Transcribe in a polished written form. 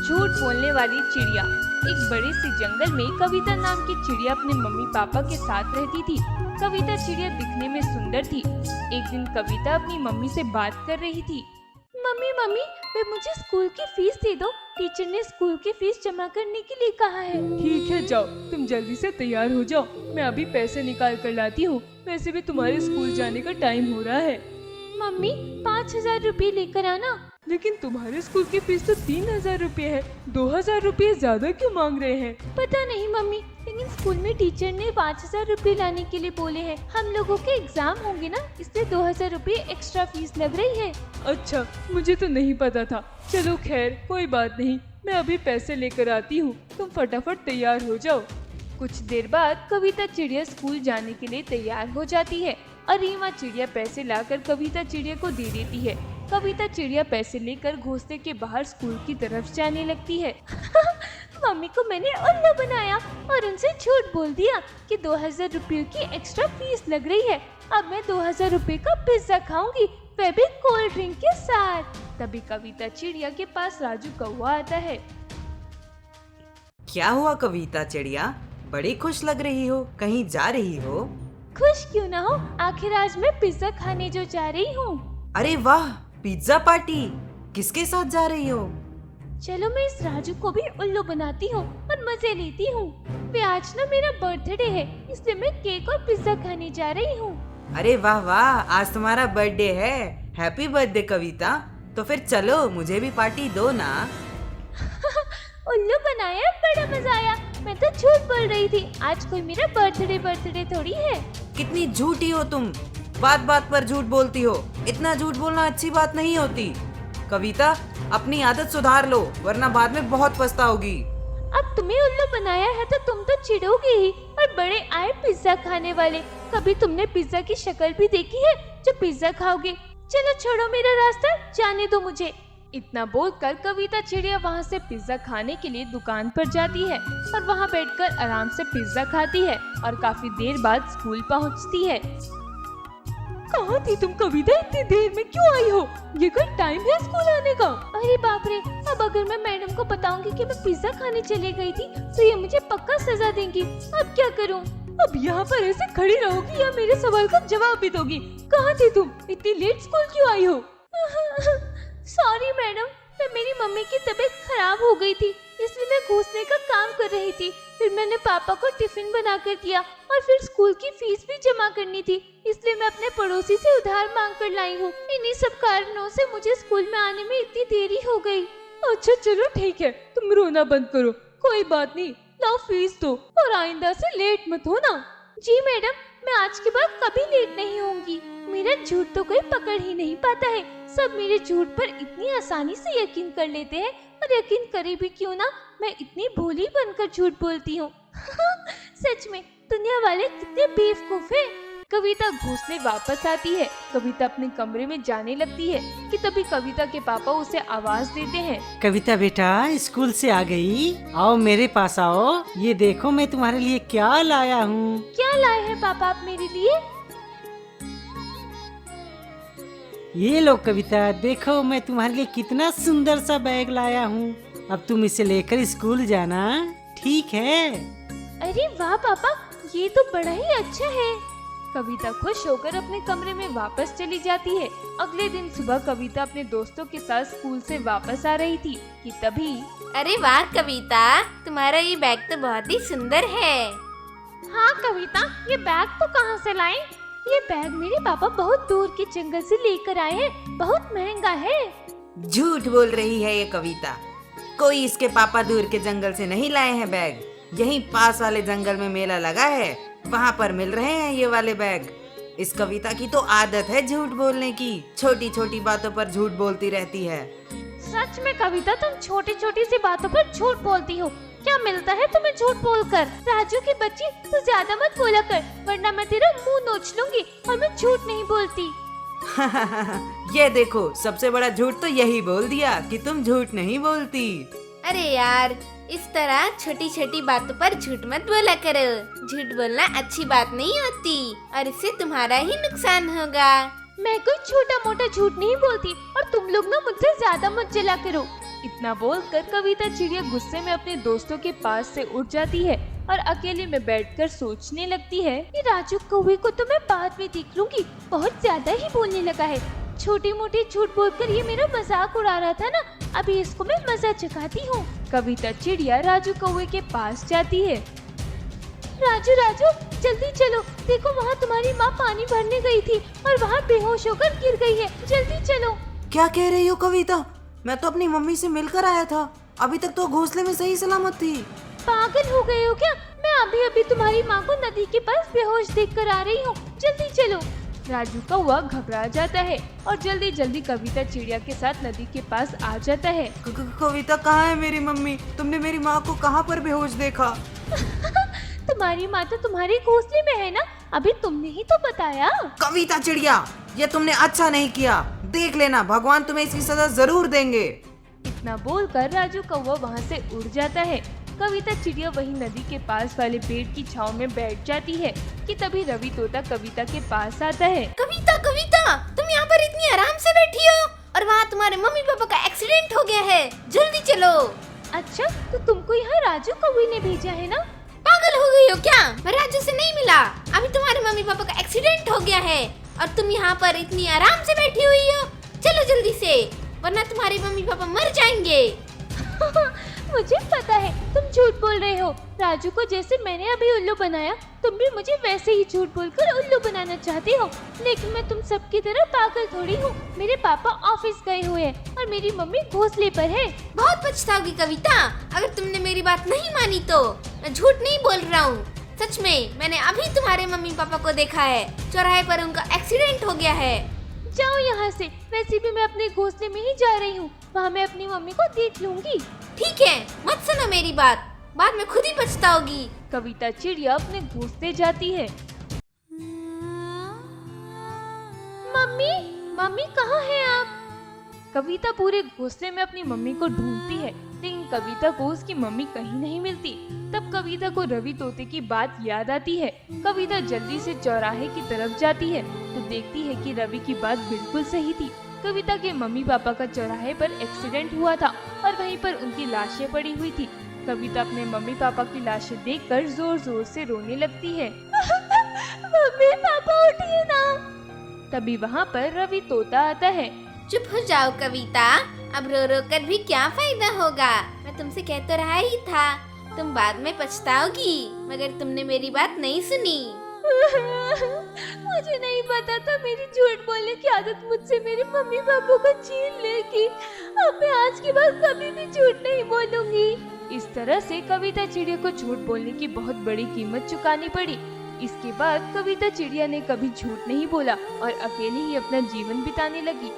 झूठ बोलने वाली चिड़िया। एक बड़े से जंगल में कविता नाम की चिड़िया अपने मम्मी पापा के साथ रहती थी। कविता चिड़िया दिखने में सुंदर थी। एक दिन कविता अपनी मम्मी से बात कर रही थी। मम्मी मम्मी, वे मुझे स्कूल की फीस दे दो। टीचर ने स्कूल की फीस जमा करने के लिए कहा है। ठीक है, जाओ, तुम जल्दी से तैयार हो जाओ, मैं अभी पैसे निकाल कर लाती हूँ। वैसे भी तुम्हारे स्कूल जाने का टाइम हो रहा है। मम्मी, 5,000 रुपए लेकर आना। लेकिन तुम्हारे स्कूल की फीस तो 3,000 रुपए है। 2,000 रुपए ज्यादा क्यों मांग रहे हैं? पता नहीं मम्मी, लेकिन स्कूल में टीचर ने 5,000 रुपए लाने के लिए बोले हैं। हम लोगों के एग्जाम होंगे ना, इसलिए 2,000 रुपए एक्स्ट्रा फीस लग रही है। अच्छा, मुझे तो नहीं पता था। चलो खैर, कोई बात नहीं, मैं अभी पैसे लेकर आती हूँ, तुम फटाफट तैयार हो जाओ। कुछ देर बाद कविता चिड़िया स्कूल जाने के लिए तैयार हो जाती है और रीमा चिड़िया पैसे लाकर कविता चिड़िया को दे देती है। कविता चिड़िया पैसे लेकर घोंसले के बाहर स्कूल की तरफ जाने लगती है। मम्मी को मैंने उल्लू बनाया और उनसे झूठ बोल दिया कि 2,000 रुपये की एक्स्ट्रा फीस लग रही है। अब मैं 2,000 रुपये का पिज्जा खाऊंगी, वह भी कोल्ड ड्रिंक के साथ। तभी कविता चिड़िया के पास राजू कौवा आता है। क्या हुआ कविता चिड़िया, बड़ी खुश लग रही हो, कहीं जा रही हो? खुश क्यों ना हो, आखिर आज मैं पिज्जा खाने जो जा रही हूँ। अरे वाह, पिज्जा पार्टी, किसके साथ जा रही हो? चलो मैं इस राजू को भी उल्लू बनाती हूँ और मजे लेती हूँ। वे आज ना मेरा बर्थडे है, इसलिए मैं केक और पिज्जा खाने जा रही हूँ। अरे वाह वाह, आज तुम्हारा बर्थडे है। हैप्पी बर्थडे कविता। तो फिर चलो, मुझे भी पार्टी दो ना। उल्लू बनाया, बड़ा मजा आया। मैं तो झूठ बोल रही थी, आज कोई मेरा बर्थडे थोड़ी है। कितनी झूठी हो तुम, बात बात पर झूठ बोलती हो। इतना झूठ बोलना अच्छी बात नहीं होती। कविता, अपनी आदत सुधार लो, वरना बाद में बहुत पछताओगी। अब तुम्हें उल्लू बनाया है तो तुम तो चिढ़ोगे ही। और बड़े आए पिज्जा खाने वाले, कभी तुमने पिज्जा की शक्ल भी देखी है जो पिज्जा खाओगे? चलो छोड़ो मेरा रास्ता, जाने दो मुझे। इतना बोलकर कविता चिड़िया वहाँ से पिज्जा खाने के लिए दुकान पर जाती है और वहाँ बैठकर आराम से पिज्जा खाती है और काफी देर बाद स्कूल पहुँचती है। कहाँ थी तुम कविता, इतनी देर में क्यों आई हो? ये कोई टाइम है स्कूल आने का? अरे बाप रे, अब अगर मैं मैडम को बताऊंगी कि मैं पिज्जा खाने चली गई थी तो ये मुझे पक्का सजा देंगी। अब क्या करूं? अब यहाँ पर ऐसे खड़ी रहोगी या मेरे सवाल का जवाब भी दोगी? कहाँ थी तुम, इतनी लेट स्कूल क्यों आई हो? सॉरी मैडम, मेरी मम्मी की तबीयत खराब हो गई थी, इसलिए मैं घोंसले का काम कर रही थी। फिर मैंने पापा को टिफिन बना कर दिया और फिर स्कूल की फीस भी जमा करनी थी, इसलिए मैं अपने पड़ोसी से उधार मांग कर लाई हूँ। इन्हीं सब कारणों से मुझे स्कूल में आने में इतनी देरी हो गई। अच्छा चलो ठीक है, तुम रोना बंद करो, कोई बात नहीं, लाओ फीस दो और आइंदा से लेट मत होना। जी मैडम, मैं आज के बाद कभी लेट नहीं होंगी। मेरा झूठ तो कोई पकड़ ही नहीं पाता है, सब मेरे झूठ पर इतनी आसानी से यकीन कर लेते हैं। और यकीन करे भी क्यों ना, मैं इतनी भोली बनकर झूठ बोलती हूँ। सच में दुनिया वाले कितने बेवकूफ हैं। कविता घोंसले वापस आती है। कविता अपने कमरे में जाने लगती है कि तभी कविता के पापा उसे आवाज देते हैं। कविता बेटा, स्कूल से आ गई? आओ मेरे पास आओ, ये देखो मैं तुम्हारे लिए क्या लाया हूँ। क्या लाए हैं पापा आप मेरे लिए? ये लो कविता, देखो मैं तुम्हारे लिए कितना सुंदर सा बैग लाया हूँ। अब तुम इसे लेकर स्कूल जाना, ठीक है? अरे वाह पापा, ये तो बड़ा ही अच्छा है। कविता खुश होकर अपने कमरे में वापस चली जाती है। अगले दिन सुबह कविता अपने दोस्तों के साथ स्कूल से वापस आ रही थी कि तभी अरे वाह कविता, तुम्हारा ये बैग तो बहुत ही सुंदर है। हाँ कविता, ये बैग तो कहाँ से लाए? ये बैग मेरे पापा बहुत दूर के जंगल से लेकर आए हैं, बहुत महंगा है। झूठ बोल रही है ये कविता, कोई इसके पापा दूर के जंगल से नहीं लाए हैं बैग। यहीं पास वाले जंगल में मेला लगा है, वहाँ पर मिल रहे हैं ये वाले बैग। इस कविता की तो आदत है झूठ बोलने की, छोटी छोटी बातों पर झूठ बोलती रहती है। सच में कविता, तुम छोटी छोटी सी बातों पर झूठ बोलती हो। क्या मिलता है तुम्हें झूठ बोलकर? राजू की बच्ची, तू ज्यादा मत बोला कर, वरना मैं तेरा मुंह नोच लूंगी। और मैं झूठ नहीं बोलती। ये देखो, सबसे बड़ा झूठ तो यही बोल दिया कि तुम झूठ नहीं बोलती। अरे यार, इस तरह छोटी छोटी बातों पर झूठ मत बोला करो। झूठ बोलना अच्छी बात नहीं होती और इससे तुम्हारा ही नुकसान होगा। मैं कोई छोटा मोटा झूठ नहीं बोलती और तुम लोग ना मुझसे ज्यादा मत जला करो। इतना बोलकर कविता चिड़िया गुस्से में अपने दोस्तों के पास से उठ जाती है और अकेले में बैठकर सोचने लगती है कि राजू कौवे को तो मैं बाद में देख लूंगी, बहुत ज्यादा ही बोलने लगा है। छोटे मोटे झूठ बोलकर ये मेरा मजाक उड़ा रहा था ना, अभी इसको मैं मजा चखाती हूँ। कविता चिड़िया राजू कौवे के पास जाती है। राजू राजू जल्दी चलो, देखो वहाँ तुम्हारी माँ पानी भरने गई थी और वहाँ बेहोश होकर गिर गई है, जल्दी चलो। क्या कह रही हो कविता? मैं तो अपनी मम्मी से मिलकर आया था, अभी तक तो घोंसले में सही सलामत थी। पागल हो गए हो क्या? मैं अभी अभी तुम्हारी माँ को नदी के पास बेहोश देखकर आ रही हूँ, जल्दी चलो। राजू कौवा घबरा जाता है और जल्दी जल्दी कविता चिड़िया के साथ नदी के पास आ जाता है। कविता कहाँ है मेरी मम्मी? तुमने मेरी माँ को कहाँ पर बेहोश देखा? तुम्हारी माँ तो तुम्हारे घोंसले में है ना, अभी तुमने ही तो बताया। कविता चिड़िया, ये तुमने अच्छा नहीं किया, देख लेना भगवान तुम्हें इसकी सजा जरूर देंगे। इतना बोलकर राजू कौवा वहाँ से उड़ जाता है। कविता चिड़िया वही नदी के पास वाले पेड़ की छांव में बैठ जाती है कि तभी रवि तोता कविता के पास आता है। कविता कविता, तुम यहाँ पर इतनी आराम से बैठी हो और वहाँ तुम्हारे मम्मी पापा का एक्सीडेंट हो गया है, जल्दी चलो। अच्छा, तो तुमको यहाँ राजू कौवे ने भेजा है ना? पागल हो गई हो क्या? मैं राजू से नहीं मिला, अभी तुम्हारे मम्मी पापा का एक्सीडेंट हो गया है और तुम यहाँ पर इतनी आराम से बैठी हुई हो। चलो जल्दी से, वरना तुम्हारे मम्मी पापा मर जाएंगे। मुझे पता है तुम झूठ बोल रहे हो। राजू को जैसे मैंने अभी उल्लू बनाया, तुम भी मुझे वैसे ही झूठ बोलकर उल्लू बनाना चाहती हो। लेकिन मैं तुम सबकी तरह पागल थोड़ी हूँ। मेरे पापा ऑफिस गए हुए हैं और मेरी मम्मी घोंसले पर है। बहुत पछताओगी कविता, अगर तुमने मेरी बात नहीं मानी तो। मैं झूठ नहीं बोल रहा हूँ, सच में मैंने अभी तुम्हारे मम्मी पापा को देखा है, चौराहे पर उनका एक्सीडेंट हो गया है। जाओ यहाँ से, वैसे भी मैं अपने घोंसले में ही जा रही हूँ, वहाँ मैं अपनी मम्मी को देख लूंगी। ठीक है, मत सुनो मेरी बात, बाद में खुद ही पछताओगी। कविता चिड़िया अपने घोंसले जाती है। मम्मी, मम्मी कहाँ हैं आप? कविता पूरे घोंसले में अपनी मम्मी को ढूंढती है, लेकिन कविता को उसकी मम्मी कहीं नहीं मिलती। तब कविता को रवि तोते की बात याद आती है। कविता जल्दी से चौराहे की तरफ जाती है तो देखती है कि रवि की बात बिल्कुल सही थी। कविता के मम्मी पापा का चौराहे पर एक्सीडेंट हुआ था और वहीं पर उनकी लाशें पड़ी हुई थी। कविता अपने मम्मी पापा की लाशें देखकर जोर जोर से रोने लगती है। मम्मी पापा उठिए ना। तभी वहाँ पर रवि तोता आता है। चुप हो जाओ कविता, अब रो रो कर भी क्या फायदा होगा। मैं तुमसे कह तो रहा ही था, तुम बाद में पछताओगी, मगर तुमने मेरी बात नहीं सुनी। मुझे नहीं पता था मेरी झूठ बोलने की आदत मुझसे मेरे मम्मी पापा को छीन लेगी। अब मैं आज के बाद कभी भी झूठ नहीं बोलूंगी। इस तरह से कविता चिड़िया को झूठ बोलने की बहुत बड़ी कीमत चुकानी पड़ी। इसके बाद कविता चिड़िया ने कभी झूठ नहीं बोला और अकेले ही अपना जीवन बिताने लगी।